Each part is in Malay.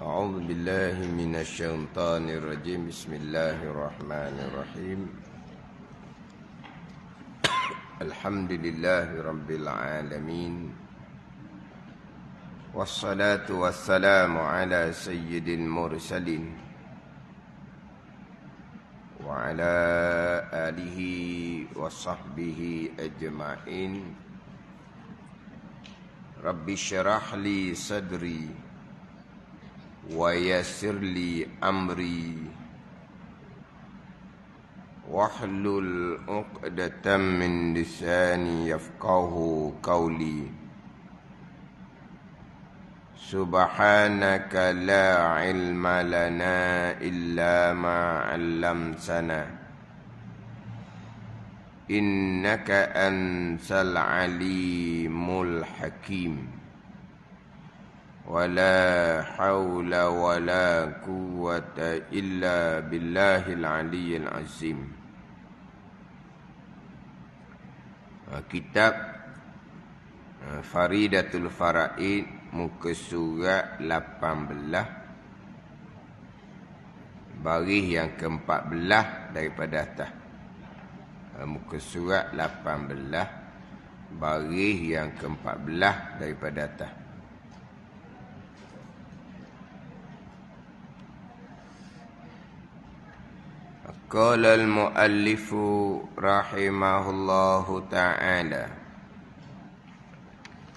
أعوذ بالله من الشيطان الرجيم بسم الله الرحمن الرحيم الحمد لله رب العالمين والصلاة والسلام على سيد المرسلين وعلى آله وصحبه أجمعين رب اشرح لي صدري ويسر لي أمري واحلل عقدة من لساني يفقه قولي سبحانك لا علم لنا إلا ما علمتنا إنك أنت العليم الحكيم ولا حول ولا قوة إلا بالله العلي العظيم. Kitab Faridatul Faraid muka surat 18 baris yang ke-14 daripada atas. Muka surat 18 baris yang ke-14 daripada atas. Qala al-muallif rahimahullahu ta'ala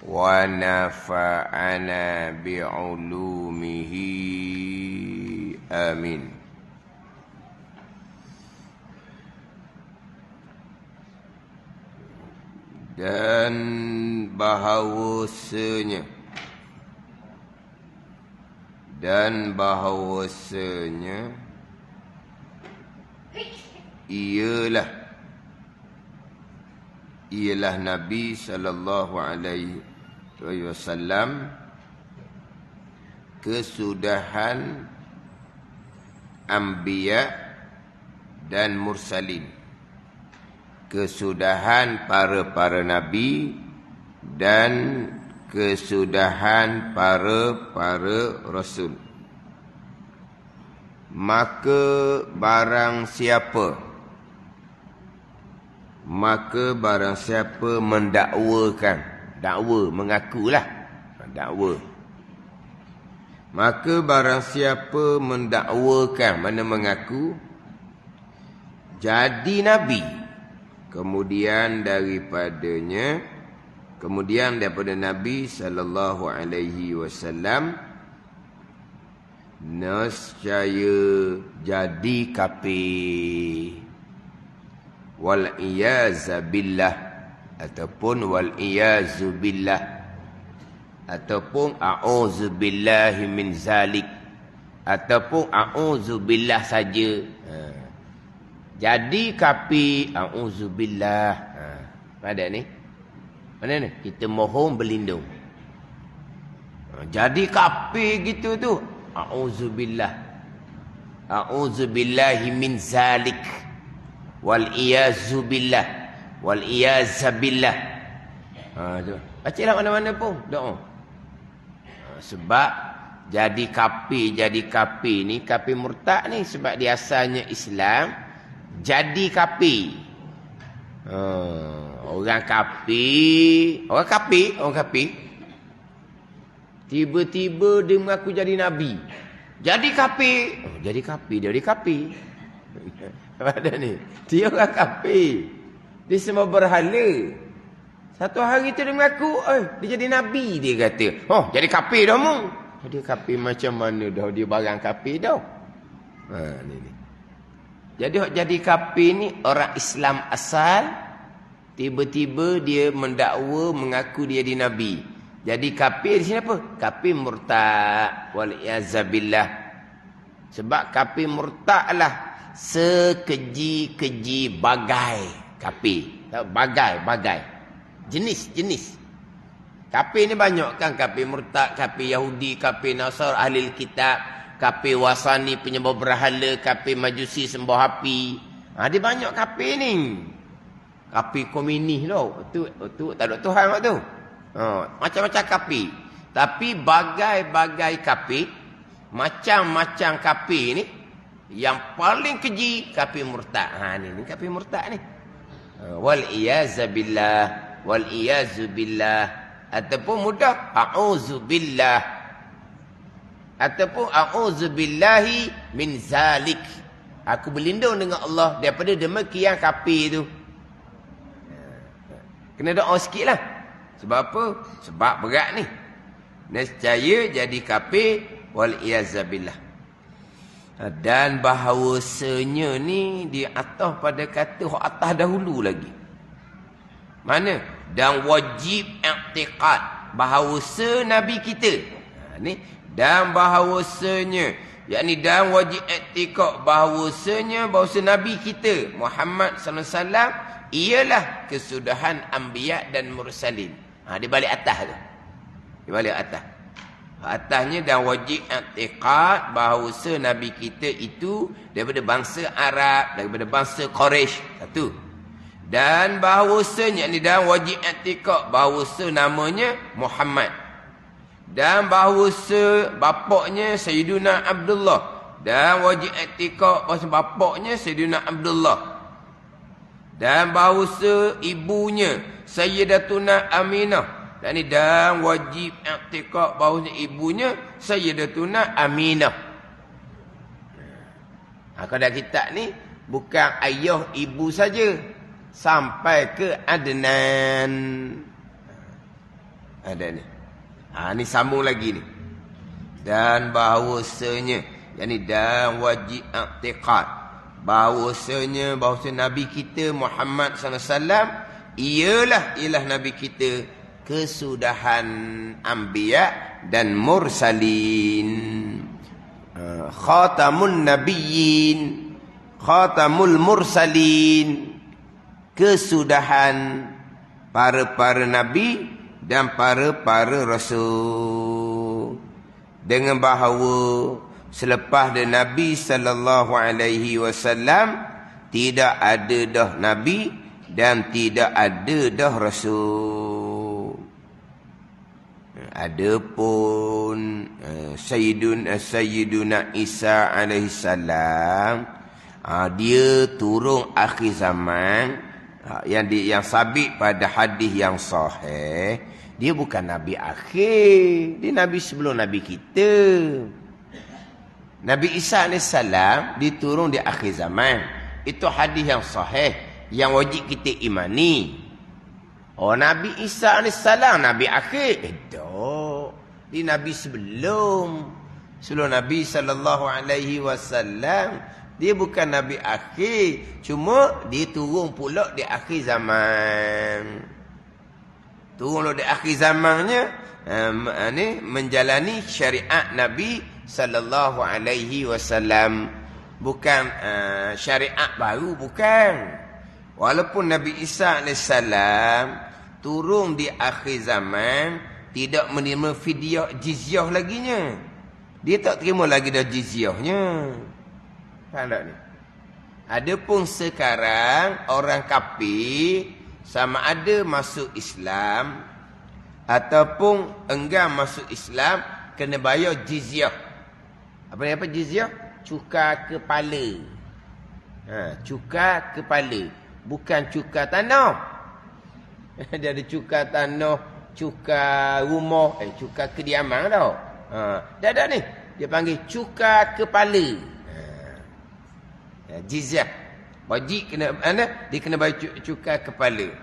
wa nafa'ana bi'ulumihi amin. Dan bahawasanya ialah Nabi sallallahu alaihi wasallam kesudahan anbiya dan mursalin, kesudahan para nabi dan kesudahan para rasul. Maka barang siapa mendakwakan, mengakulah dakwa. Maka barang siapa mendakwakan, mengaku jadi nabi, kemudian daripada Nabi sallallahu alaihi wasallam nescaya jadi kafir. Wal iyaza billah ataupun wal iyazu billah ataupun a'udzu billahi min zalik ataupun a'udzu billah saja. Jadi kafir, a'udzu billah. Ada ni. Mana ni? Kita mohon berlindung. Jadi kafir gitu tu. A'udzu billah. A'udzu billahi min zalik. Wal iyazu billah. Wal iyaza billah. Bacalah mana-mana pun doa. Sebab jadi kafir ni, kafir murtad ni, sebab dia asalnya Islam, jadi kafir. Orang kafir tiba-tiba dia mengaku jadi nabi, jadi kafir. Jadi kafir. Ada ni, dia orang kafir, dia semua berhala. Satu hari tu dia mengaku dia jadi nabi. Dia kata, jadi kafir dah mu. Jadi kafir macam mana dah, dia barang kafir dah. Ni. Jadi kafir ni orang Islam asal, tiba-tiba dia mendakwa mengaku dia jadi nabi. Jadi kafir di sini apa? Kafir murtad. Wal iyazabillah. Sebab kafir murtad lah sekeji-keji bagai kafir. Bagai. Jenis. Kafir ni banyak kan. Kafir murtad, kafir Yahudi, kafir Nasar, ahli kitab, kafir wasani, penyembah berhala, kafir majusi, sembah api. Dia banyak kafir ni. Kafir komunis tu. Tu tak ada Tuhan waktu tu. Macam-macam kafir. Tapi bagai-bagai kafir Macam-macam kafir ni, yang paling keji kafir murtad. Ni kafir murtad ni. Wal iyazabillah, wal iyazubillah, ataupun mudah a'udzubillah, ataupun a'udzubillahi min zalik. Aku berlindung dengan Allah daripada demikian kafir tu. Kena doa sikitlah. Sebab apa? Sebab berat ni. Nescaya jadi kafir wal iyazabillah. Dan bahawasanya ni di atas pada kata hak atas dahulu lagi. Mana? Dan wajib i'tiqad bahawasa Nabi kita. Ni dan bahawasanya, yakni dan wajib i'tiqad bahawasanya Nabi kita Muhammad sallallahu alaihi wasallam ialah kesudahan anbiya dan mursalin. Di balik atas tu. Di balik atas. Atasnya dan wajib i'tiqad bahawasa Nabi kita itu daripada bangsa Arab, daripada bangsa Quraisy. Satu. Dan bahawasanya ni dan wajib i'tiqad bahawasa namanya Muhammad. Dan bahawasa bapaknya Sayyiduna Abdullah. Dan wajib i'tiqad bahawasa bapaknya Sayyiduna Abdullah. Dan bahawasa ibunya Sayyidatuna Aminah. Dan wajib i'tiqad bahawa ibunya Sayyidatuna Aminah. Kalau dah kitab ni bukan ayah ibu saja, sampai ke Adnan. Ada ni. Ni sambung lagi ni. Dan bahawasanya, yakni dan wajib i'tiqad bahawasanya Nabi kita Muhammad sallallahu alaihi wasallam ialah Nabi kita kesudahan anbiya dan mursalin, khatamun nabiyyin, khatamul mursalin, kesudahan para nabi dan para rasul. Dengan bahawa selepas dari Nabi sallallahu alaihi wasallam tidak ada dah nabi dan tidak ada dah rasul. Adapun Sayyiduna Isa alaihi salam, dia turun akhir zaman, yang sabit pada hadis yang sahih, dia bukan nabi akhir, dia nabi sebelum nabi kita. Nabi Isa alaihi salam diturun di akhir zaman. Itu hadis yang sahih yang wajib kita imani. Nabi Isa AS Nabi akhir. Dia Nabi sebelum Nabi SAW. Dia bukan Nabi akhir. Cuma dia turun pula di akhir zaman. Turun di akhir zamannya, menjalani syariat Nabi SAW. Bukan syariat baru, bukan. Walaupun Nabi Isa AS turun di akhir zaman, tidak menerima fidyah jizyah laginya. Dia tak terima lagi dah jizyahnya. Faham tak ni? Adapun sekarang orang kafir sama ada masuk Islam ataupun enggan masuk Islam, kena bayar jizyah. Apa jizyah? Cukai kepala. Cukai kepala. Bukan cukai tanah. Dia ada cukai tanah, cukai rumah, cukai kediaman tau. Dah ada ni. Dia panggil cukai kepala. Jizyah. Wajib kena dia kena bayar cukai kepala.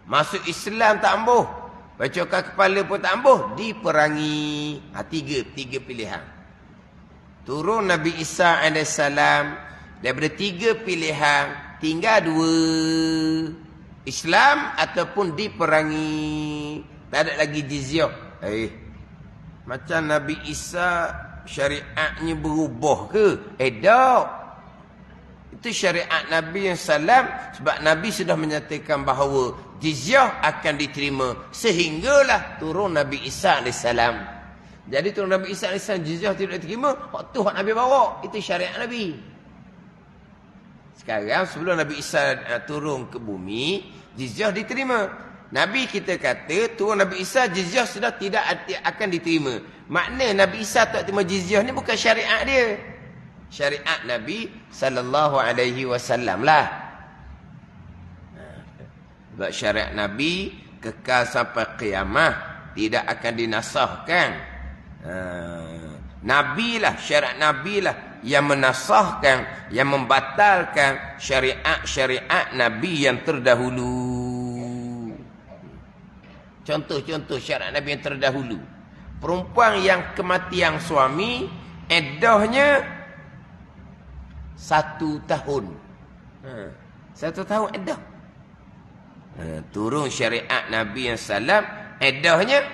Masuk Islam tak ambuh, bayar cukai kepala pun tak ambuh, diperangi. Tiga pilihan. Turun Nabi Isa AS daripada tiga pilihan, tinggal dua, Islam ataupun diperangi. Tak ada lagi jizyah. Macam Nabi Isa syariatnya berubah ke? Tak. Itu syariat Nabi yang salam. Sebab Nabi sudah menyatakan bahawa jizyah akan diterima. Sehinggalah turun Nabi Isa AS. Jadi turun Nabi Isa AS, jizyah tidak diterima. Waktu hak Nabi bawa, itu syariat Nabi. Sekarang sebelum Nabi Isa turun ke bumi, jizyah diterima. Nabi kita kata turun Nabi Isa jizyah sudah tidak akan diterima. Makna Nabi Isa tak terima jizyah ni bukan syariat dia. Syariat Nabi sallallahu alaihi wasallam lah. Sebab syariat Nabi kekal sampai kiamat, tidak akan dinasahkan. Nabi lah, syariat Nabi lah yang menasahkan, yang membatalkan syariat-syariat Nabi yang terdahulu. Contoh-contoh syariat Nabi yang terdahulu. Perempuan yang kematian suami, iddahnya 1 tahun. 1 tahun iddah. Turun syariat Nabi yang salam, iddahnya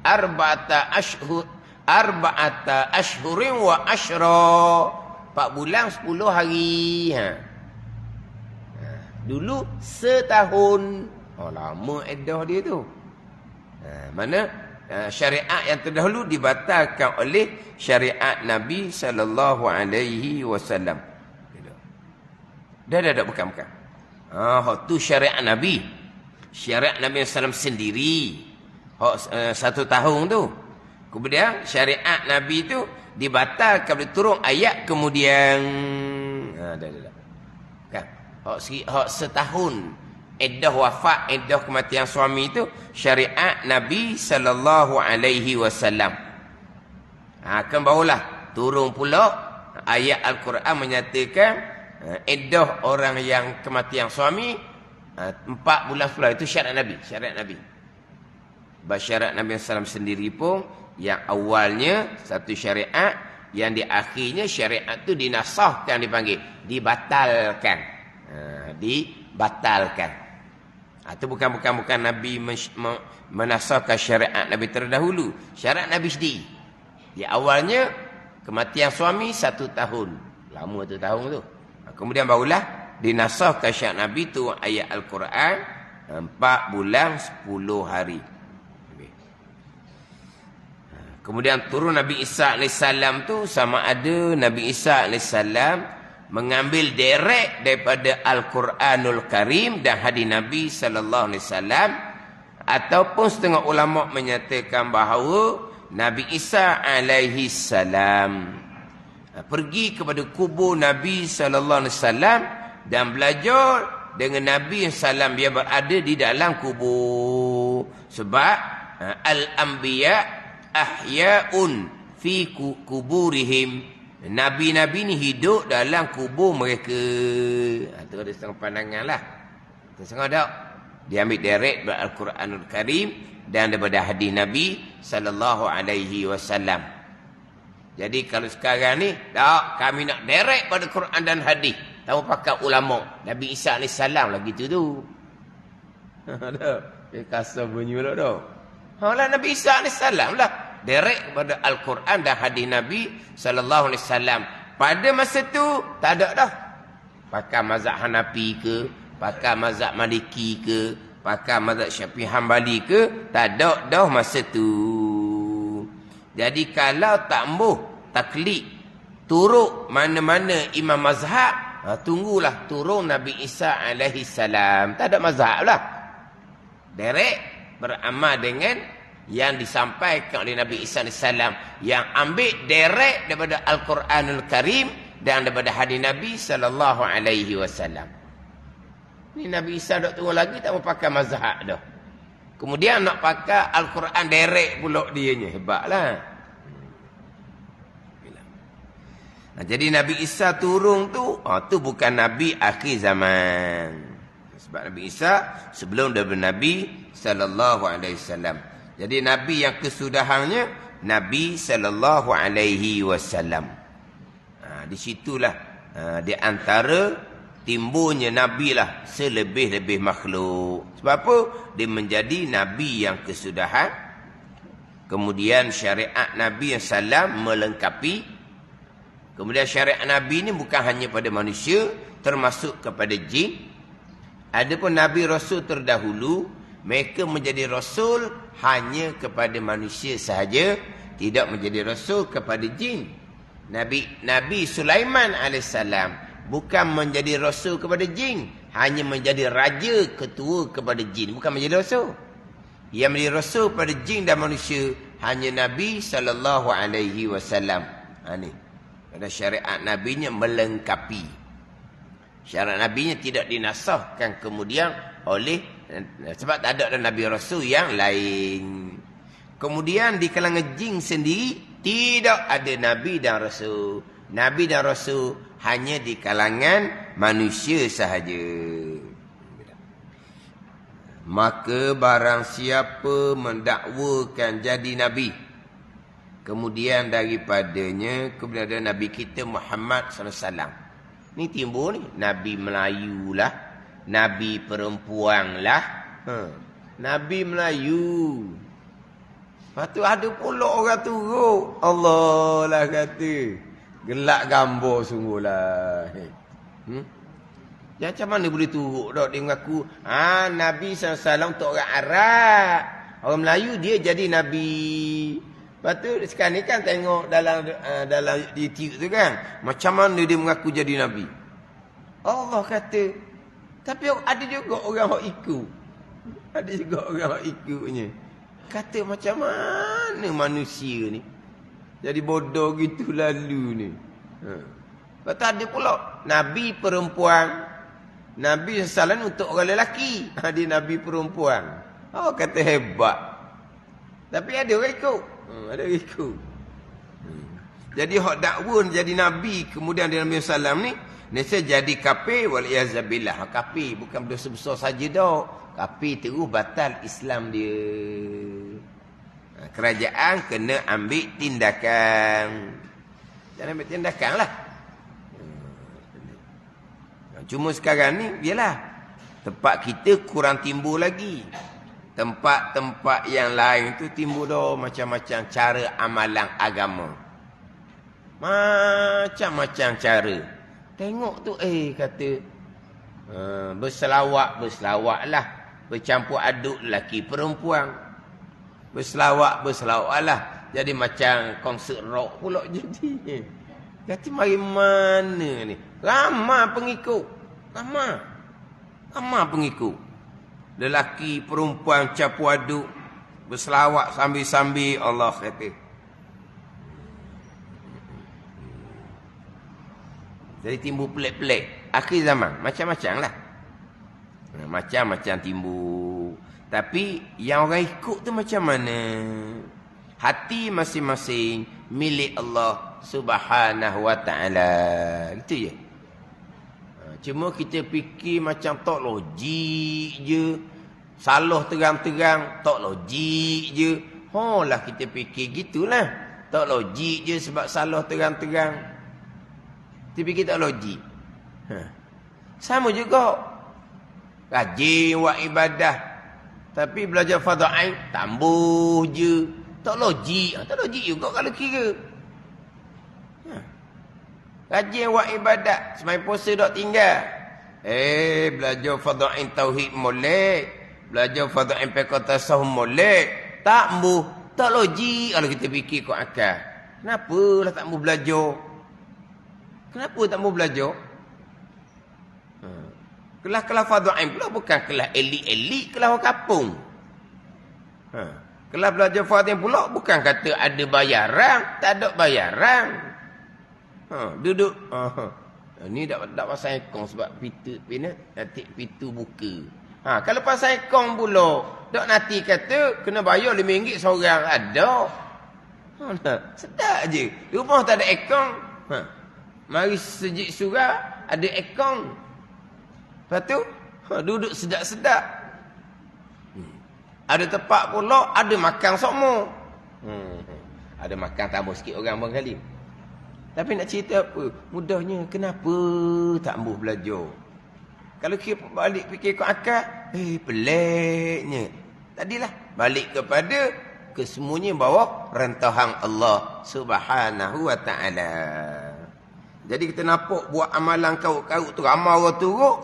4 ashhurin wa ashra. 4 bulan 10 hari. Dulu setahun. Lama iddah dia tu. Mana syariat yang terdahulu dibatalkan oleh syariat Nabi sallallahu alaihi wasallam. Dah bukan. Tu syariat Nabi. Syariat Nabi sallallahu sendiri. 1 tahun tu. Kemudian syariat Nabi tu dibatalkan oleh turun ayat kemudian. Kan? Hak setahun iddah wafat, iddah kematian suami itu syariat Nabi sallallahu alaihi wasallam. Barulah turun pula ayat Al-Quran menyatakan iddah orang yang kematian suami 4 bulan 10 itu syariat Nabi, Syariat Nabi sallallahu sendiri pun yang awalnya satu syariat, yang di akhirnya syariat itu dinasahkan, dipanggil dibatalkan. Dibatalkan. Itu bukan Nabi menasahkan syariat Nabi terdahulu. Syariat Nabi sendiri. Di awalnya, kematian suami 1 tahun. Lama 1 tahun tu. Kemudian barulah dinasahkan syariat Nabi tu ayat Al-Quran 4 bulan 10 hari. Kemudian turun Nabi Isa AS tu sama ada Nabi Isa AS mengambil direct daripada Al-Quranul Karim dan hadis Nabi sallallahu alaihi wasallam, ataupun setengah ulama menyatakan bahawa Nabi Isa alaihi salam pergi kepada kubur Nabi sallallahu alaihi wasallam dan belajar dengan Nabi sallam dia berada di dalam kubur. Sebab al-anbiya ahya'un fi kuburihim. Nabi-nabi ni hidup dalam kubur mereka. Itu ada setengah pandangan lah. Setengah tak. Dia ambil direct dari Al-Quranul Karim dan daripada hadis Nabi sallallahu alaihi wasallam. Jadi kalau sekarang ni, tak, kami nak direct pada Quran dan hadis. Tahu pakai ulama. Nabi Isa AS lagi tu. Dia kasar bunyi lah tu. Nabi Isa AS lah. Direct kepada Al-Quran dan hadis Nabi sallallahu alaihi wasallam. Pada masa tu tak ada dah. Pakai mazhab Hanafi ke, pakai mazhab Maliki ke, pakai mazhab Syafi'i Hambali ke, tak ada dah masa tu. Jadi kalau tak ambuh taklid turut mana-mana imam mazhab, tunggulah turun Nabi Isa alaihi salam. Tak ada mazhab lah. Direct beramal dengan yang disampaikan oleh Nabi Isa AS, yang ambil direct daripada Al-Quranul Karim dan daripada hadis Nabi sallallahu alaihi wasallam. Ni Nabi Isa dak turun lagi, tak mau pakai mazhab dah. Kemudian nak pakai Al-Quran direct pula dianya. Hebatlah. Jadi Nabi Isa turun tu, tu bukan Nabi akhir zaman. Sebab Nabi Isa sebelum daripada Nabi sallallahu alaihi wasallam. Jadi Nabi yang kesudahannya Nabi sallallahu alaihi wasallam. Di situlah di antara timbulnya Nabi lah selebih-lebih makhluk. Sebab apa? Dia menjadi Nabi yang kesudahan. Kemudian syariat Nabi yang salam melengkapi. Kemudian syariat Nabi ni bukan hanya pada manusia, termasuk kepada jin. Adapun Nabi Rasul terdahulu, mereka menjadi Rasul hanya kepada manusia sahaja, tidak menjadi Rasul kepada jin. Nabi Sulaiman AS bukan menjadi rasul kepada jin, hanya menjadi raja ketua kepada jin, bukan menjadi rasul. Yang menjadi rasul pada jin dan manusia hanya Nabi sallallahu alaihi wasallam. Ni. Pada syariat nabinya melengkapi. Syariat nabinya tidak dinasahkan kemudian oleh, sebab tak ada nabi rasul yang lain. Kemudian di kalangan jin sendiri tidak ada nabi dan rasul. Nabi dan rasul hanya di kalangan manusia sahaja. Maka barang siapa mendakwakan jadi nabi, kemudian daripadanya kemudian ada nabi kita Muhammad SAW. Ni timbul ni, nabi Melayu lah, nabi perempuan lah. Nabi Melayu. Lepas tu ada pula orang turut. Allah lah kata. Gelak gambar sungguh lah. Macam mana boleh turut tak dia mengaku Nabi SAW untuk orang Arab, orang Melayu dia jadi Nabi. Lepas tu sekarang ni kan tengok dalam YouTube tu kan, macam mana dia mengaku jadi Nabi. Allah kata. Tapi ada juga orang yang ikut. Ada juga orang yang ikutnya. Kata macam mana manusia ni jadi bodoh gitu lalu ni. Lepas tu ada pula Nabi perempuan. Nabi SAW untuk orang lelaki. Dia Nabi perempuan. Oh kata hebat. Tapi ada orang ikut. Ada orang ikut. Jadi hak dakwa jadi Nabi kemudian dia Nabi SAW ni, nescaya jadi kafir wal-iyazabillah. Kafir bukan dosa besar saja dah. Kafir terus batal Islam dia. Kerajaan kena ambil tindakan. Jangan ambil tindakan lah. Cuma sekarang ni, yalah, tempat kita kurang timbul lagi. Tempat-tempat yang lain tu timbul dah macam-macam cara amalan agama. Macam-macam cara. Tengok tu, kata, berselawak lah. Bercampur aduk lelaki perempuan. Berselawak lah. Jadi macam konsert rock pula jadi. Kata mari mana ni? Ramai pengikut. Ramai pengikut. Lelaki perempuan campur aduk. Berselawak sambil-sambil Allah kata. Jadi timbul pelik-pelik. Akhir zaman macam-macam lah. Macam-macam timbul. Tapi yang orang ikut tu macam mana? Hati masing-masing milik Allah Subhanahu wa ta'ala. Gitu je. Cuma kita fikir macam tak logik je. Salah terang-terang tak logik je. Lah kita fikir gitulah. Tak logik je sebab salah terang-terang. Kita fikir tak logik. Sama juga. Rajin buat ibadah. Tapi belajar fardu ain tambah je. Tak logik. Tak logik juga kalau kira. Rajin buat ibadat. Semai puasa tak tinggal. Belajar fardu ain tauhid molek. Belajar fardu ain fiqh tasawuf molek. Tak mbuh. Tak logik kalau kita fikir kau akal. Kenapalah tak mbuh belajar? Kenapa tak mbuh belajar? Kelas-kelas fardu ain pula bukan kelas elit-elit, kelas orang kampung. Kelas belajar fardu ain pula bukan kata ada bayaran, tak ada bayaran. Duduk. Ni tak pasal ekong sebab pintu buka. Kalau pasal ekong pula, tak nanti kata kena bayar RM5 seorang ada. Sedap je. Rumah tak ada ekong. Mari sejik surah ada ekong. Lepas tu, duduk sedap-sedap. Ada tempat pula, ada makan semua. Ada makan tambah sikit orang barangkali. Tapi nak cerita apa? Mudahnya, kenapa tak ambuh belajar? Kalau kita balik fikir kau akal, peliknya. Tadilah, balik kepada kesemuanya bawah rentahan Allah Subhanahu wa ta'ala. Jadi kita nampak buat amalan kau-kau tu, amal orang turut.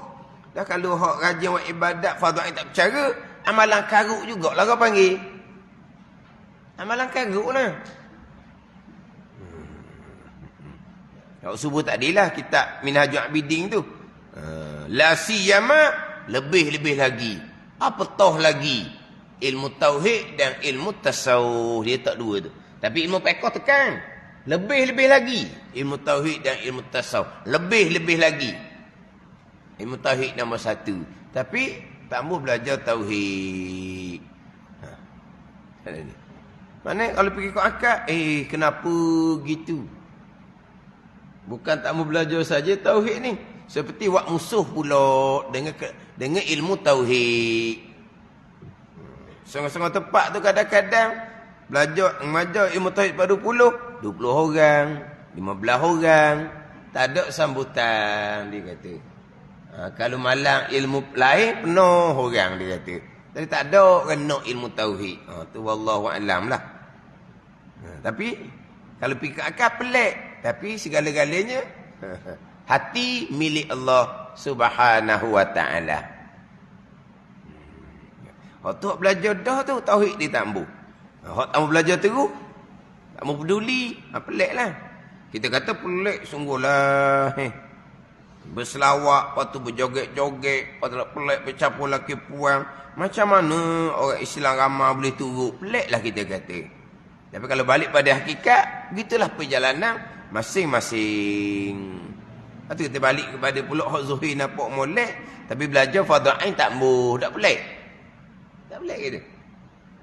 Dah kalau hak rajin buat ibadat fardu ain tak bercara, amalan karuk jugalah kau panggil. Amalan karuk lah. Kalau subuh tak adalah kitab Minhajul Abidin tu. La siyama, lebih-lebih lagi. Apatah lagi? Ilmu tauhid dan ilmu tasawuf. Dia tak dua tu. Tapi ilmu fiqh tekan. Lebih-lebih lagi. Ilmu tauhid dan ilmu tasawuf. Lebih-lebih lagi. Ilmu tauhid nombor 1. Tapi tak mau belajar tauhid. Mana kalau pergi ke akad, kenapa gitu? Bukan tak mau belajar saja tauhid ni. Seperti wak musuh pula dengan ilmu tauhid. Setengah-setengah tempat tu kadang-kadang mengajar ilmu tauhid pada 20 orang, 15 orang. Tak ada sambutan, dia kata. Kalau malang ilmu lain, penuh orang, dia kata. Tapi tak ada kena ilmu tauhid. Tu wallahu a'lam lah. Tapi kalau pergi ke akal pelik. Tapi segala-galanya hati milik Allah Subhanahu wa ta'ala. Hak tu belajar dah tu tauhid dia tak mampu. Hak tak mau belajar terus, tak mau peduli. Pelik lah. Kita kata pelik sungguhlah. Berselawak, lepas tu berjoget-joget, lepas tu pelik bercampur laki puang. Macam mana orang Islam ramai boleh turut? Pelik lah kita kata. Tapi kalau balik pada hakikat, gitulah perjalanan masing-masing. Lepas tu kita balik kepada pulak hak zuhir nampak molek. Tapi belajar fardhu ain tak mampu. Tak pelik. Tak pelik kita.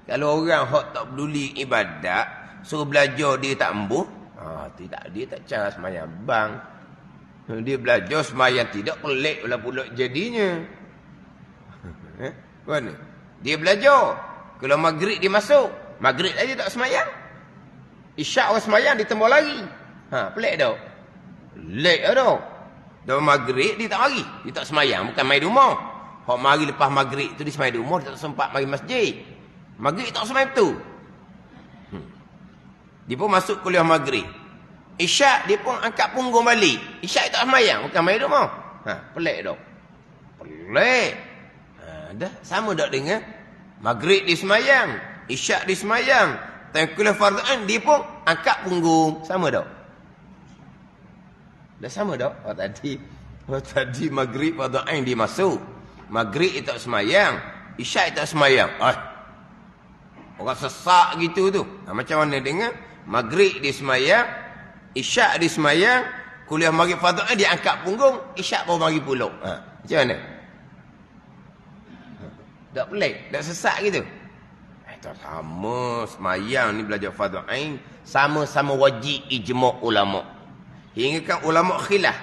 Kalau orang hak tak peduli ibadat, suruh belajar dia tak mampu, tidak, dia tak cara semayang bang. Dia belajar semayang tidak pelik pula jadinya. Mana? Dia belajar. Kalau maghrib dia masuk, maghrib aja tak semayang. Isyak orang semayang dia tembak lari. Pelik dah. Pelik dah. Dah maghrib dia tak mari. Dia tak semayang, bukan main rumah. Hak mari lepas maghrib tu dia semayang di rumah, dia tak sempat mari masjid. Maghrib tak semayang tu. Dia pun masuk kuliah maghrib. Isyak dia pun angkat punggung balik. Isyak tak semayang, bukan main rumah. Pelik dah. Pelik. Dah sama tak dengan maghrib dia semayang, isyak dia semayang, kuliah fardhu ain dia pun angkat punggung. Sama tak? Dah sama tak? Tadi maghrib fardhu ain dia masuk, maghrib dia tak semayang, isyak dia tak semayang. Orang sesak gitu tu. Macam mana dengan maghrib dia semayang, isyak dia semayang, kuliah maghrib fardhu ain dia angkat punggung, isyak baru mari pulak. Macam mana? Tak pelik, tak sesak gitu. Tak sama semayang ni belajar fardhu ain, sama-sama wajib ijma' ulama. Hingga kan ulama khilaf.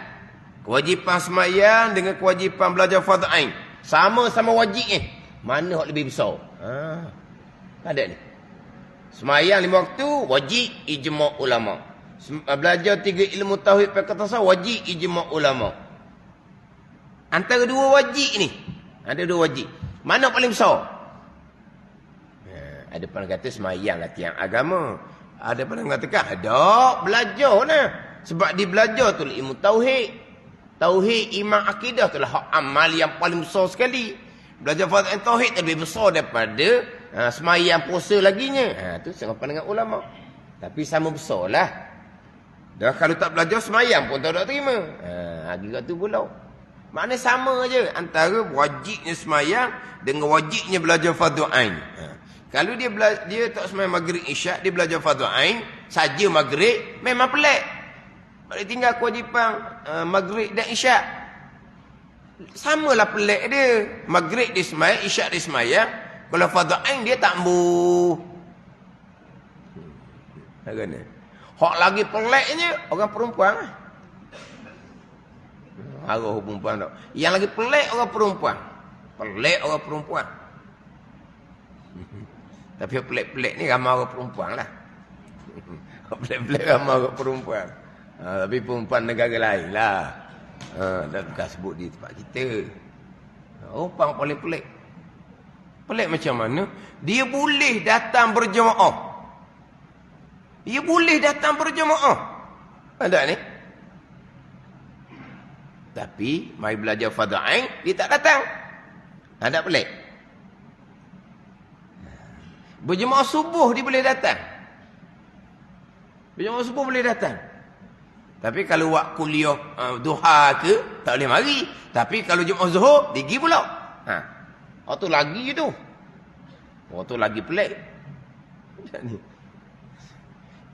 Kewajipan semayang dengan kewajipan belajar fardhu ain sama-sama wajib mana hak lebih besar? Ada ni. Semayang 5 waktu wajib ijma' ulama. Belajar 3 ilmu tauhid fiqh tasawuf wajib ijma' ulama. Antara dua wajib ni, ada dua wajib. Mana paling besar? Ada pun kata semayang lah tiang agama. Ada pun mengatakan ada belajar lah. Sebab dia belajar tu ilmu tauhid. Tauhid iman akidah tu lah hak amal yang paling besar sekali. Belajar fardhu ain tauhid lebih besar daripada semayang puasa laginya. Tu sama pandangan ulama. Tapi sama besar lah. Dah kalau tak belajar semayang pun tak terima. Juga tu pula. Maknanya sama je antara wajibnya semayang dengan wajibnya belajar fardhu ain. Kalau dia tak semayang maghrib isyak, dia belajar fardhu ain saja maghrib, memang pelik. Dia tinggal kewajipan maghrib dan isyak. Samalah pelik dia. Maghrib dia semayang, isyak dia semayang. Kalau fardhu ain dia tak mampu. Hak lagi peliknya orang perempuan lah. Arah perempuan tak. Yang lagi pelik orang perempuan. Pelik orang perempuan. Tapi pelik-pelik ni ramai orang perempuan lah. Pelik-pelik ramai orang perempuan. Tapi perempuan negara lain lah. Dan bukan sebut di tempat kita. Orang paling pelik. Pelik macam mana? Dia boleh datang berjemaah. Dia boleh datang berjemaah. Ada ni? Tapi mai belajar fardhu ain dia tak datang. Tak pelik. Berjemaah subuh dia boleh datang. Berjemaah subuh boleh datang. Tapi kalau buat kuliah duha ke, tak boleh mari. Tapi kalau Jumaat Zuhur, pergi pula. Waktu lagi tu. Waktu lagi pelik.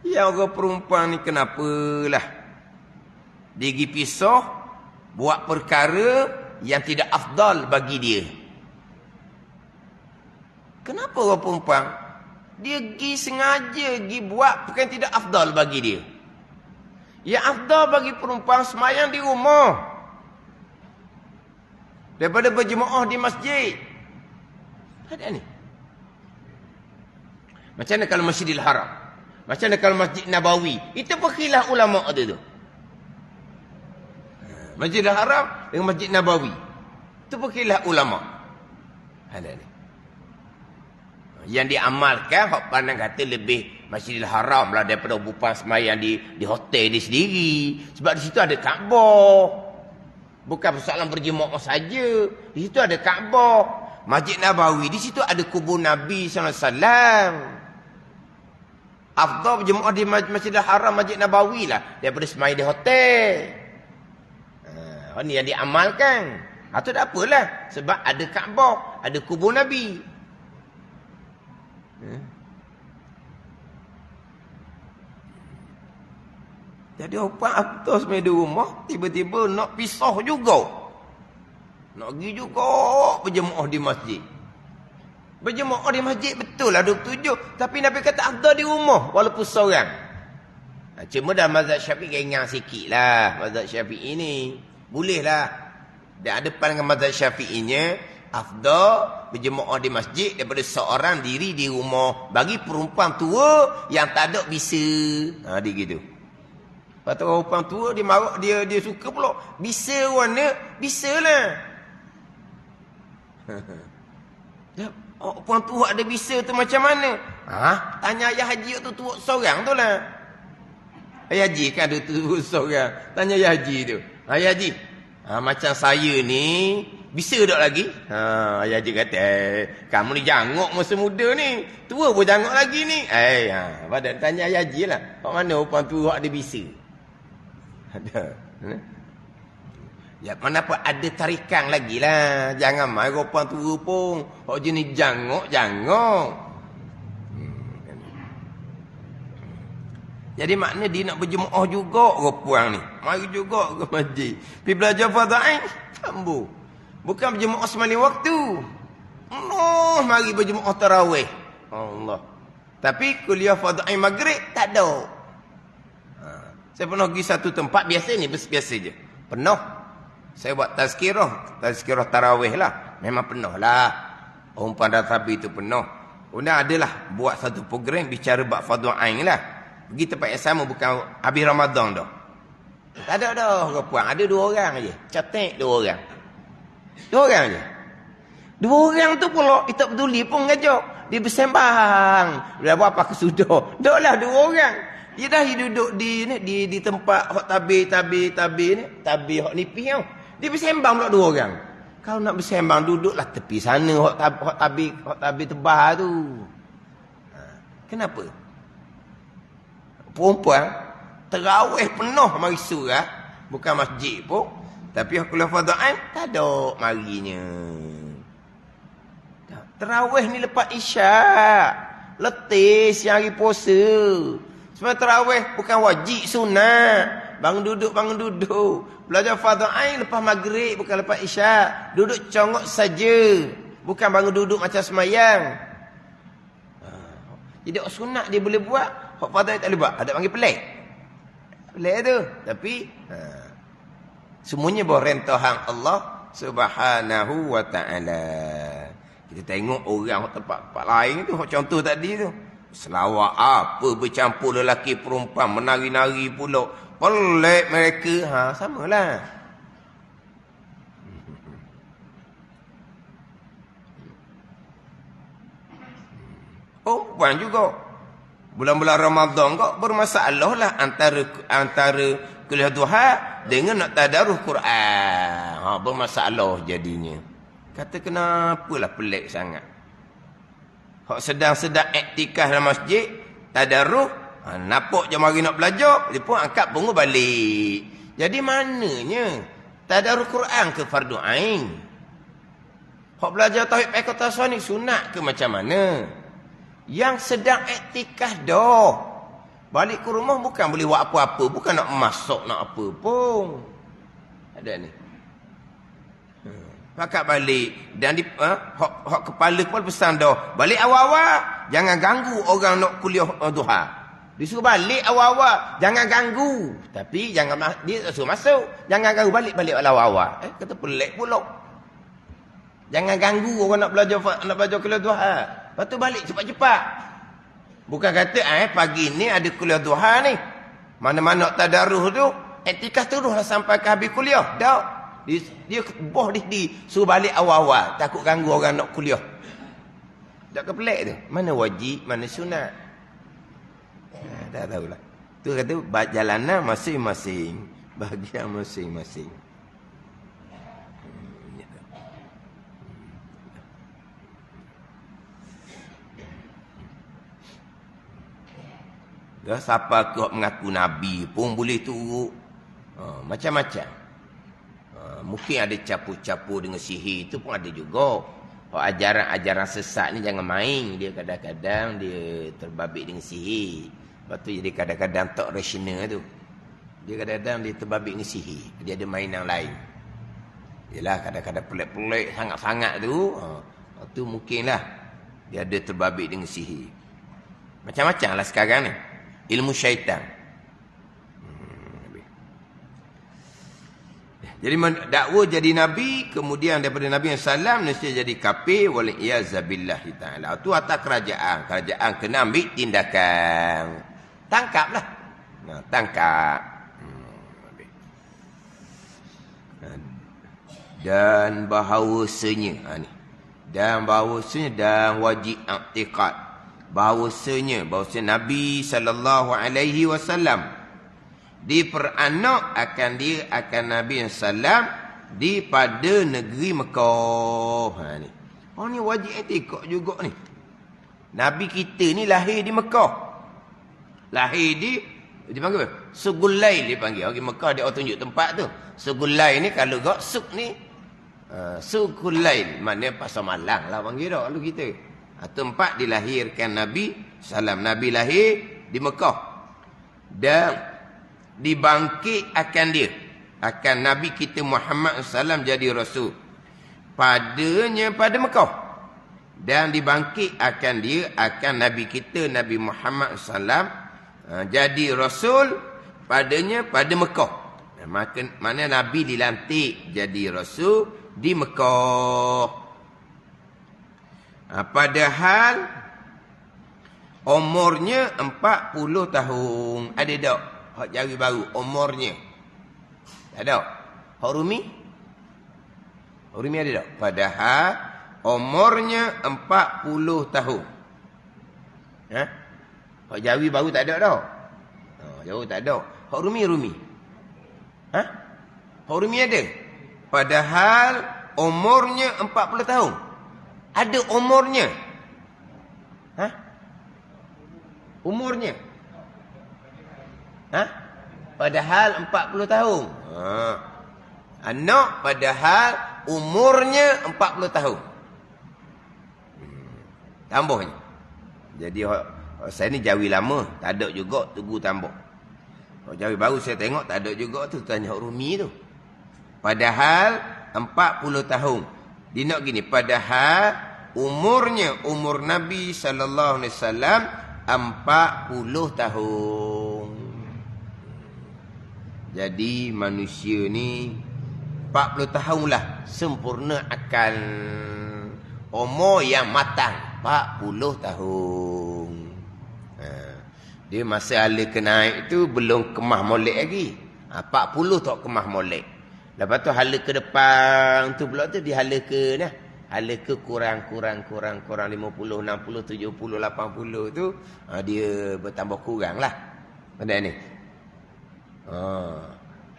Yang orang perempuan ni kenapalah? Dia pergi pisah, buat perkara yang tidak afdal bagi dia. Kenapa orang perempuan? Dia pergi sengaja pergi buat perkara yang tidak afdal bagi dia. Yang afdal bagi perempuan semayang di rumah daripada berjemaah di masjid. Ada ni. Macam mana kalau Masjidil Haram? Macam mana kalau Masjid Nabawi? Itu berkhilaf ulama ada tu. Masjidil Haram dengan Masjid Nabawi. Itu berkhilaf ulama. Ada ni. Yang diamalkan, hak pandang kata lebih Masjidil Haram lah daripada bupan semayang di hotel dia sendiri. Sebab di situ ada Kaabah. Bukan persoalan berjemaah saja. Di situ ada Kaabah. Masjid Nabawi, di situ ada kubur Nabi SAW. Afdal berjemaah di Masjidil Haram, Masjid Nabawi lah daripada semayang di hotel. Ini yang diamalkan. Itu tak apalah. Sebab ada Kaabah, ada kubur Nabi. Jadi orang atas meja rumah tiba-tiba nak pisah juga. Nak pergi juga berjemaah di masjid. Berjemaah di masjid betul lah 27. Tapi Nabi kata afdal di rumah walaupun seorang. Cuma dalam mazhab Syafi'i ringan sikit lah. Mazhab Syafi'i ni. Boleh lah. Dan ada pandangan mazhab Syafi'inya. Afdal berjemaah di masjid daripada seorang diri di rumah. Bagi perempuan tua yang tak ada bisa. Dia gitu. Lepas tu orang tua dia marah, dia suka pula. Bisa warna, bisa lah. Orang tua ada bisa tu macam mana? Tanya ayah haji tu tua seorang tu lah. Ayah haji kan ada tua seorang. Tanya ayah haji tu. Ayah haji, macam saya ni, bisa tak lagi? Ayah haji kata, kamu ni jangok masa muda ni. Tua pun jangok lagi ni. Badan tanya ayah haji lah. Kat mana orang tua ada bisa? Ada. Ya, mana pun ada tarikan lagi lah. Jangan main rupan tua pun. Hak jenis jangok. Jadi makna dia nak berjemaah juga rupan ni. Mari juga ke masjid. Pergi belajar fardhain, sambung. Bukan berjemaah semali waktu. Mari berjemaah tarawih. Allah. Tapi kuliah fardhain maghrib tak ada. Saya pernah pergi satu tempat biasa ni, biasa je. Penuh. Saya buat tazkirah tarawih lah. Memang penuh lah. Umpan dan tabi itu penuh. Kemudian adalah buat satu program bicara bab fardhu ain lah. Pergi tempat yang sama bukan habis Ramadan dah. Tak ada dah puan. Ada 2 orang aje. Catat 2 orang. 2 orang aje. 2 orang tu pula kita peduli pun ngajak. Dia bersembang. Dia buat apa kesudah. Daklah 2 orang. Dia dah duduk di tempat hak tabi ni, tabi hak nipis tau. Dia bersembang pula 2 orang. Kalau nak bersembang duduklah tepi sana hak tabi tebal tu. Kenapa? Perempuan tarawih penuh mari surah, bukan masjid pun, tapi hak kuliah fardhain tak ada marinya. Tarawih ni lepas Isyak. Letih siang hari puasa. Sebab tarawih bukan wajib, sunat. Bangun duduk. Belajar fardhain lepas maghrib, bukan lepas Isyak. Duduk congok saja. Bukan bangun duduk macam semayang. Jadi sunat dia boleh buat, hak fardhain tak boleh buat. Ada panggil pelik. Pelik tu. Tapi semuanya bawah rentahan Allah Subhanahu wa ta'ala. Kita tengok orang tempat lain tu, contoh tadi tu. Selawat apa bercampur lelaki perempuan menari-nari pula. Pelik mereka. Samalah. Perempuan juga. Bulan-bulan Ramadan kok bermasalah lah antara kuliah duha dengan nak tadarus Quran. Bermasalah jadinya. Kata kenapalah pelik sangat. Hak sedang-sedang iktikaf dalam masjid, tadarus, Nampak je mari nak belajar, dia pun angkat punggung balik. Jadi maknanya tadarus Quran ke fardu ain? Hak belajar tauhid fiqh tasawuf ni sunat ke macam mana? Yang sedang iktikaf dah. Balik ke rumah bukan boleh buat apa-apa, bukan nak masak nak apa pun. Ada ni. Pakat balik dan hak kepala pesan dah. Balik awal-awal, jangan ganggu orang nak kuliah duha. Disuruh balik awal-awal, jangan ganggu. Tapi jangan dia suruh masuk, jangan ganggu balik awal-awal. Kata pelik pula. Jangan ganggu orang nak belajar kuliah duha. Lepas tu balik cepat-cepat. Bukan kata pagi ni ada kuliah duha ni. Mana-mana tadarus tu, iktikaf teruslah sampai ke habis kuliah. Dah. Dia boh dia suruh balik awal-awal, takut ganggu orang nak kuliah. Tak ke pelik tu. Mana wajib, mana sunat. Tak tahulah. Tu kata jalanan masing-masing, bahagian masing-masing. Dah siapa kau mengaku nabi pun boleh turut. Macam-macam. Mungkin ada capu-capu dengan sihir, itu pun ada juga. Ajaran-ajaran sesat ni jangan main. Dia kadang-kadang dia terbabit dengan sihir. Lepas tu jadi kadang-kadang tak rasional tu. Dia kadang-kadang dia terbabit dengan sihir. Dia ada mainan lain. Yelah kadang-kadang pelik-pelik sangat-sangat tu. Tu mungkinlah dia ada terbabit dengan sihir. Macam-macam lah sekarang ni. Ilmu syaitan. Jadi dakwa jadi nabi, kemudian daripada Nabi SAW mesti jadi kafir wal iyazabillah taala. Itu atas kerajaan. Kerajaan kena ambil tindakan. Tangkaplah. Tangkap. Dan bahawasanya dan wajib i'tiqad bahawasanya Nabi SAW diperanak akan dia akan Nabi SAW di pada negeri Mekah. Ni. Ni wajib etikok juga ni. Nabi kita ni lahir di Mekah. Lahir dipanggil apa? Sugulail dipanggil. Orang Mekah dia tunjuk tempat tu. Sugulail ni kalau gak suk ni Sugulail maknanya pasal malang lah panggil dak lalu kita. Tempat dilahirkan Nabi SAW. Nabi lahir di Mekah. Dan dibangkit akan dia, akan Nabi kita Muhammad SAW jadi Rasul pada Mekah, dan dibangkit akan dia akan Nabi kita Nabi Muhammad SAW jadi Rasul pada Mekah. Mana Nabi dilantik jadi Rasul di Mekah. Padahal umurnya 40 tahun. Ada tak? Hak jari baru umurnya. Tak ada. Hak Rumi ada tak? Padahal umurnya 40 tahun. Hak jari baru tak ada dah. Jauh tak ada. Hak Rumi. Hak Rumi ada. Padahal umurnya 40 tahun. Ada umurnya. Umurnya. Padahal 40 tahun. Anak padahal umurnya 40 tahun. Tambahnya. Jadi saya ni jawi lama, tak ada juga tunggu tambah. Jawi baru saya tengok tak ada juga tu, tanya Rumi tu. Padahal 40 tahun. Dia nak gini, padahal umur Nabi sallallahu alaihi wasallam 40 tahun. Jadi manusia ni 40 tahun lah sempurna akal, umur yang matang 40 tahun. Dia masa hala ke naik tu belum kemah molek lagi. 40 tak kemah molek. Lepas tu hala ke depan tu pula tu dia hala ke dah. Hala ke kurang 50, 60, 70, 80 tu dia bertambah kurang lah. Benda ni.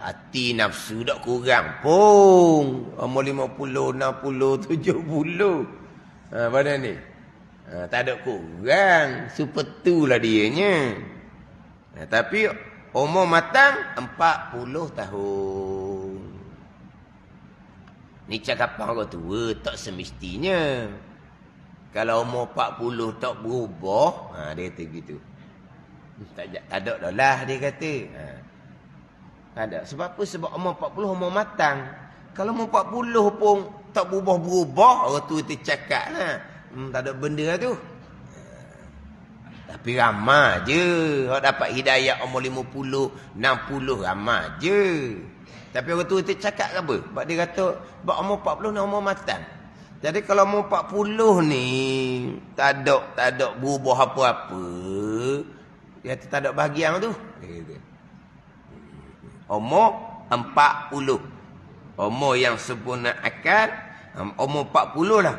Hati nafsu tak kurang pun. Umur 50, 60, 70. Benda ni. Tak ada kurang. Seperti lah dianya. Tapi umur matang 40 tahun. Ni cakapan orang tua, tak semestinya. Kalau umur 40 tak berubah, dia kata gitu. Tak ada dah lah, dia kata. Tak ada. Sebab apa? Sebab umur 40 umur matang. Kalau umur 40 pun tak berubah-berubah, orang tua tercakap lah. Tak ada benda lah tu. Tapi ramai je. Orang dapat hidayah umur 50, 60, ramai je. Tapi orang tua tercakap apa? Sebab dia kata, sebab umur 40 ni umur matang. Jadi kalau umur 40 ni, tak ada berubah apa-apa. Dia kata tak ada bahagian tu. Umur 40. Umur yang sempurna akal, umur 40 lah.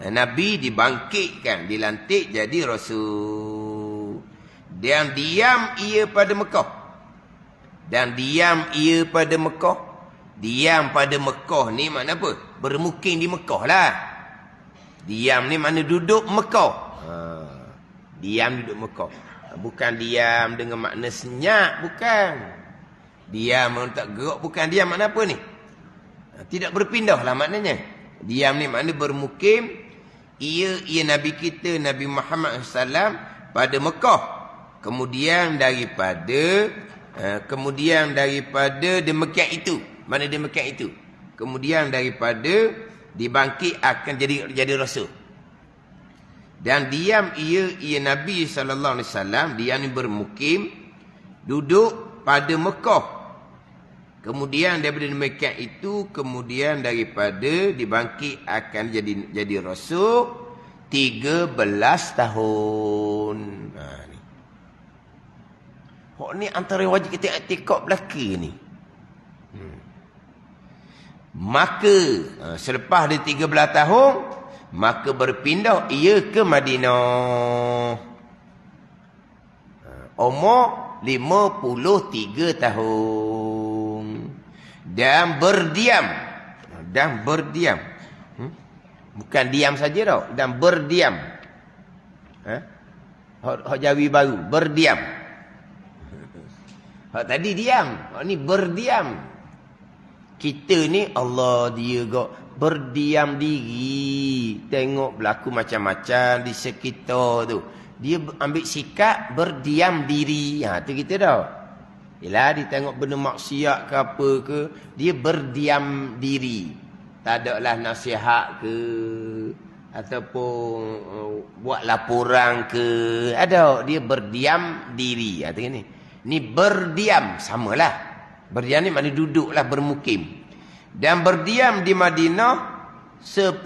Nabi dibangkitkan, dilantik jadi Rasul. Dan diam ia pada Mekah. Diam pada Mekah ni makna apa? Bermukim di Mekah lah. Diam ni makna duduk Mekah. Diam duduk Mekah. Bukan diam dengan makna senyap, bukan. Diam tak gerak, bukan. Diam makna apa ni? Tidak berpindah lah maknanya. Diam ni makna bermukim. Ia Nabi kita, Nabi Muhammad SAW pada Mekah. Kemudian daripada demikian itu. Mana demikian itu? Kemudian daripada dibangkit akan jadi Rasul. Dan diam ia Nabi SAW, diam ni bermukim, duduk pada Mekah. Kemudian daripada demikian itu, kemudian daripada dibangkit akan jadi Rasul 13 tahun. Ni. Ni antara wajib kita i'tikad belaka ni. Maka selepas dia 13 tahun, maka berpindah ia ke Madinah. Umur 53 tahun. Dan berdiam. Bukan diam saja tau. Dan berdiam. Hak Jawi baru. Berdiam. Hak tadi diam. Hak ni berdiam. Kita ni Allah dia berdiam diri. Tengok berlaku macam-macam di sekitar tu. Dia ambil sikap berdiam diri. Tu kita dah. Yelah dia tengok benda maksiat ke apa ke. Dia berdiam diri. Tak ada lah nasihat ke. Ataupun buat laporan ke. Ada. Dia berdiam diri. Ni berdiam. Samalah. Berdiam ni maknanya duduklah bermukim. Dan berdiam di Madinah 10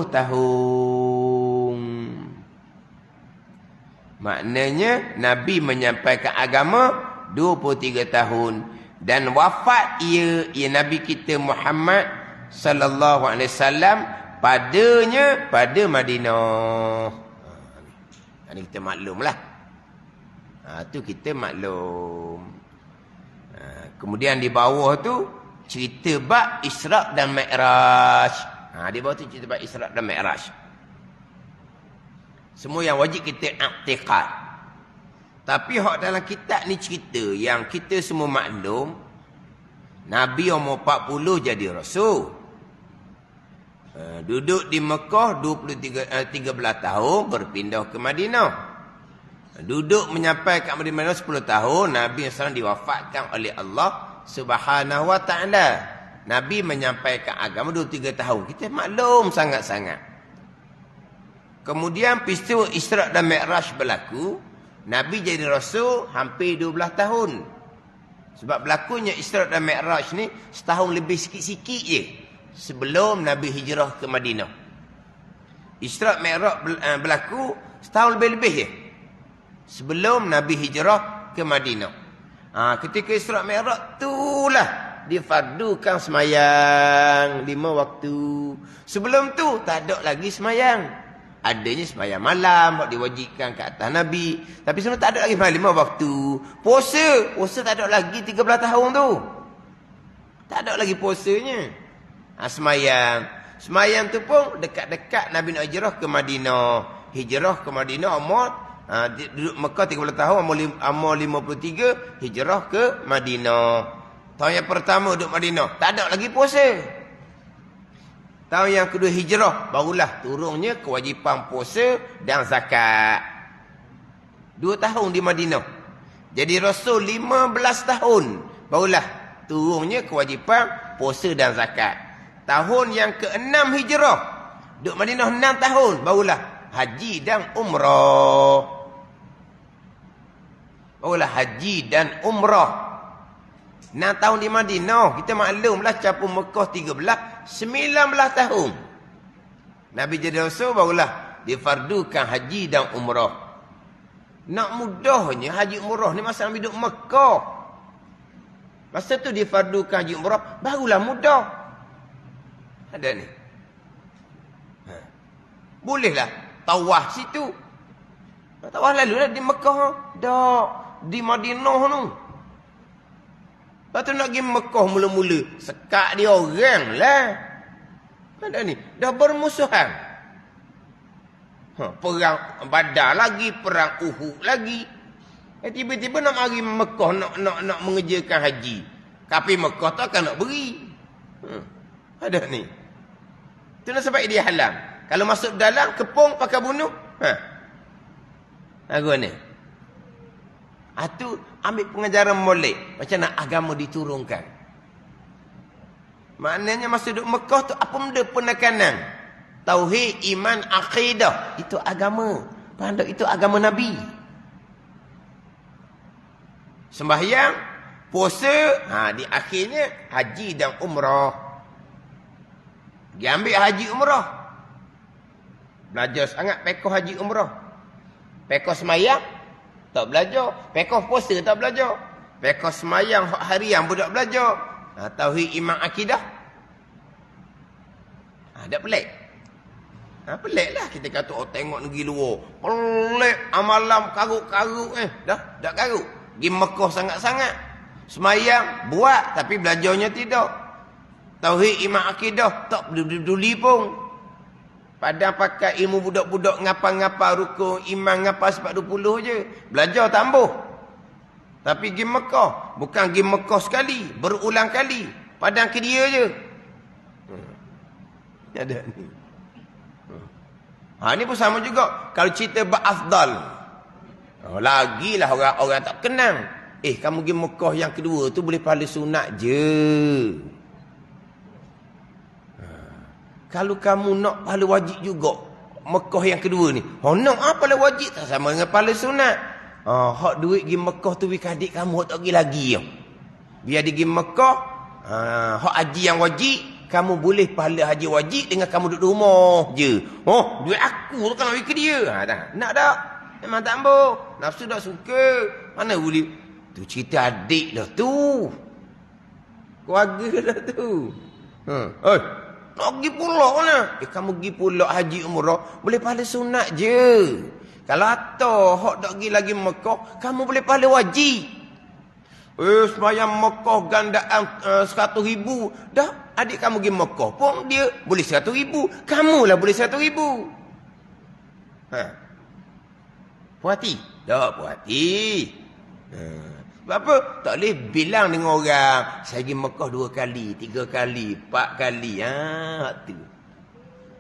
tahun. Maknanya Nabi menyampaikan agama 23 tahun. Dan wafat ia Nabi kita Muhammad sallallahu alaihi wasallam pada Madinah. Ini kita maklumlah. Tu kita maklum. Kemudian di bawah tu cerita bab Isra' dan Mi'raj. Di bawah tu cerita bab Isra' dan Mi'raj. Semua yang wajib kita i'tikad. Tapi hak dalam kitab ni cerita yang kita semua maklum. Nabi umur 40 jadi Rasul. Duduk di Mekah 13 tahun, berpindah ke Madinah. Duduk menyampaikan Madinah 10 tahun, Nabi SAW diwafatkan oleh Allah Subhanahu wa ta'ala. Nabi menyampaikan agama 23 tahun. Kita maklum sangat-sangat. Kemudian peristiwa Isra' dan Mi'raj berlaku. Nabi jadi Rasul hampir 12 tahun. Sebab berlakunya Isra' dan Mi'raj ni setahun lebih sikit-sikit je. Sebelum Nabi hijrah ke Madinah. Isra' Mi'raj berlaku setahun lebih-lebih je. Sebelum Nabi hijrah ke Madinah. Ketika Isra' Mi'raj itulah difardukan semayang 5 waktu. Sebelum tu tak ada lagi semayang. Adanya semayang malam, diwajibkan ke atas Nabi. Tapi sebelum tak ada lagi semayang 5 waktu. Puasa tak ada lagi 13 tahun tu. Tak ada lagi puasanya. Semayang tu pun dekat-dekat Nabi nak hijrah ke Madinah. Hijrah ke Madinah umur Duduk Mekah 30 tahun, umur 53 hijrah ke Madinah. Tahun yang pertama duduk Madinah, tak ada lagi puasa. Tahun yang kedua hijrah, barulah turunnya kewajipan puasa dan zakat. 2 tahun di Madinah. Jadi Rasul 15 tahun, barulah turunnya kewajipan puasa dan zakat. Tahun yang ke-6 hijrah, duduk Madinah 6 tahun, barulah haji dan umrah. Barulah haji dan umrah. 6 tahun di Madinah, kita maklumlah campur Mekah 13, 19 tahun. Nabi jadi Rasul, barulah difardukan haji dan umrah. Nak mudahnya haji umrah ni masa Nabi duduk Mekah. Masa tu difardukan haji umrah, barulah mudah. Ada ni. Bolehlah tawaf situ. Tawaf lalulah di Mekah. Tak. Di Madinah tu. Lepas tu nak pergi Mekah mula-mula. Sekat dia orang lah. Ada ni. Dah bermusuhan. Perang Badar lagi. Perang Uhud lagi. Tiba-tiba nak mari Mekah. Nak mengerjakan haji. Tapi Mekah tu akan nak beri. Ada ni. Itu nak sebab dia halam. Kalau masuk dalam, kepung pakai bunuh. Aku ni. Itu ambil pengajaran molek. Macam nak agama diturunkan. Maknanya masa duduk Mekah tu apa benda penekanan? Tauhid, iman, akidah. Itu agama. Pandai itu agama Nabi. Sembahyang, puasa, di akhirnya haji dan umrah. Dia ambil haji umrah. Belajar sangat pekoh haji umrah. Pekoh semayang, tak belajar. Pekoh puasa, tak belajar. Pekoh semayang harian pun tak belajar. Tauhid iman akidah. Tak pelik. Pelik lah kita kata, tengok negeri luar. Pelik, amalam karuk-karuk. Dah karuk. Pergi Mekah sangat-sangat. Semayang, buat, tapi belajarnya tidak. Tauhid iman akidah, tak peduli pun. Padahal pakai ilmu budak-budak ngapa-ngapa rukun iman ngapa sebab 20 je. Belajar tambah. Tapi pergi Mekah. Bukan pergi Mekah sekali. Berulang kali. Padahal ke dia je. Ada ni. Ni pun sama juga. Kalau cerita ba'afdal. Lagilah orang-orang tak kenal. Kamu pergi Mekah yang kedua tu boleh pahala sunat je. Kalau kamu nak pahala wajib juga, Mekah yang kedua ni. Nak apa pahala wajib? Tak sama dengan pahala sunat. Hak duit pergi Mekah tu pergi adik kamu, hak tak pergi lagi. Biar dia pergi Mekah, hak haji yang wajib, kamu boleh pahala haji wajib dengan kamu duduk rumah je. Duit aku tu kan nak pergi ke dia. Nak tak? Memang tak ambil. Nafsu tak suka. Mana boleh? Tu cerita adik dah tu. Keluarga dah tu. Nak pergi pulak mana? Kamu pergi pulak haji umrah, boleh pahala sunat je. Kalau atau hak tak pergi lagi Mekah, kamu boleh pahala wajib. Semayang Mekah gandaan 100,000. Dah, adik kamu pergi Mekah pun dia boleh 100,000. Kamulah boleh 100,000. Puas hati? Tak puas hati. Sebab apa? Tak boleh bilang dengan orang, saya pergi Mekah 2 kali, 3 kali, 4 kali.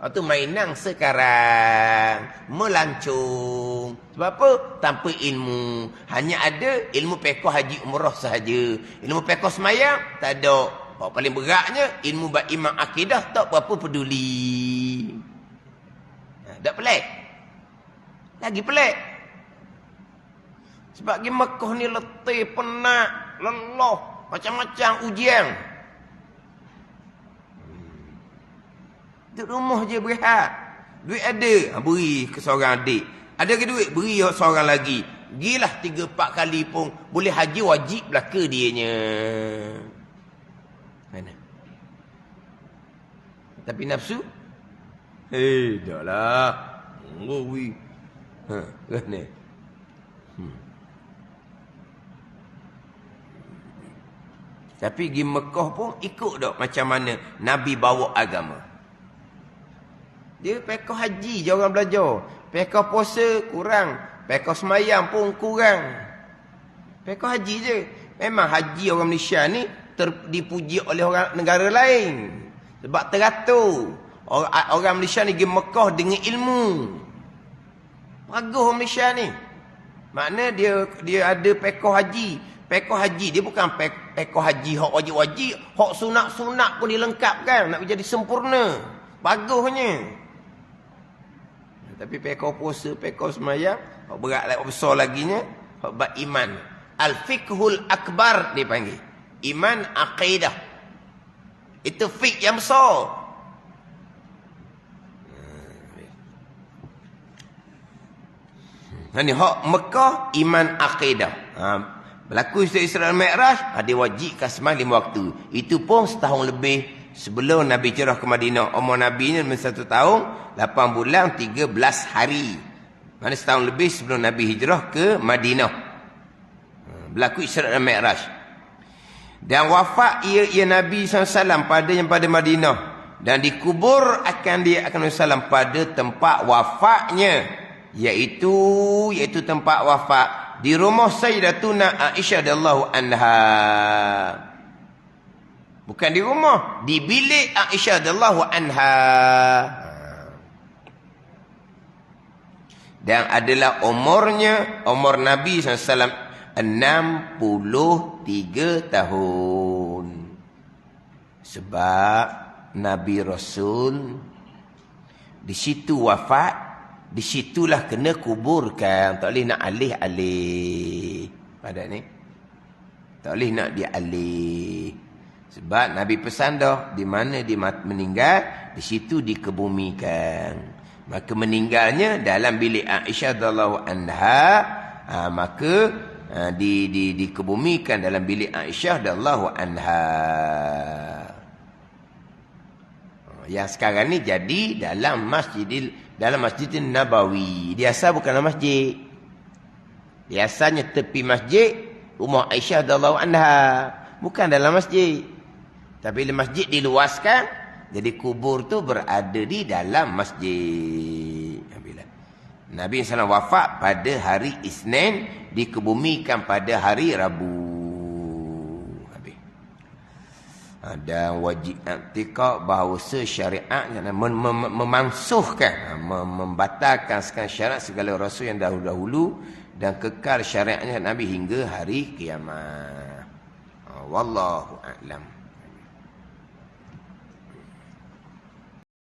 Itu mainan sekarang. Melancung. Sebab apa? Tanpa ilmu. Hanya ada ilmu pekoh haji umrah sahaja. Ilmu pekoh semayang, tak ada. Yang paling beratnya, ilmu beriman akidah, tak berapa peduli. Tak pelik. Lagi pelik. Sebab pergi Mekah ni letih, penat, lelah, macam-macam ujian. Duduk rumah je berehat. Duit ada, beri ke seorang adik. Ada ke duit? Beri seorang lagi. Gilah 3-4 kali pun boleh haji wajib lah ke dianya. Mana? Tapi nafsu? Dah lah. Kena. Tapi pergi Mekah pun ikut tak macam mana Nabi bawa agama. Dia pekoh haji je orang belajar. Pekoh puasa kurang. Pekoh semayang pun kurang. Pekoh haji je. Memang haji orang Malaysia ni dipuji oleh orang negara lain. Sebab teratur. Orang Malaysia ni pergi Mekah dengan ilmu. Bagus orang Malaysia ni. Makna dia ada pekoh haji. Pekoh haji dia bukan pekoh haji hak wajib-wajib, hak sunat-sunat pun dilengkapkan nak menjadi sempurna. Bagusnya. Tapi pekoh puasa, pekoh semayang, hak berat lagi, besar laginya, hak bab iman. Al-fiqhul akbar dipanggil. Iman akidah. Itu fiqh yang besar. Ini hak Mekah iman akidah. Berlaku Isra Mi'raj, ada wajibkan sembahyang 5 waktu. Itu pun setahun lebih sebelum Nabi hijrah ke Madinah. Umur Nabi ni 1 tahun, 8 bulan, 13 hari. Mana setahun lebih sebelum Nabi hijrah ke Madinah. Berlaku Isra Mi'raj. Dan wafat ia Nabi SAW pada Madinah. Dan dikubur dia akan SAW pada tempat wafatnya. Iaitu tempat wafat di rumah Sayyidatuna Aisyah radhiyallahu anha. Bukan di rumah, di bilik Aisyah radhiyallahu anha. Dan adalah umur Nabi SAW 63 tahun. Sebab Nabi Rasul di situ wafat, di situlah kena kuburkan. Tak boleh nak alih-alih. Pada ni tak boleh nak dia alih. Sebab Nabi pesan dah, di mana dia meninggal, di situ dikebumikan. Maka meninggalnya dalam bilik Aisyah radhiyallahu anha, maka dikebumikan dalam bilik Aisyah radhiyallahu anha. Yang sekarang ni jadi dalam Masjid Nabawi. Dia asal bukan dalam masjid. Biasanya tepi masjid rumah Aisyah radhiyallahu anha, bukan dalam masjid. Tapi bila masjid diluaskan, jadi kubur tu berada di dalam masjid. Nabi SAW wafat pada hari Isnin, dikebumikan pada hari Rabu. Dan wajib i'tikad bahawa syariat yang memansuhkan, membatalkan syariat segala rasul yang dahulu dan kekal syariatnya Nabi hingga hari kiamat. Wallahu a'lam.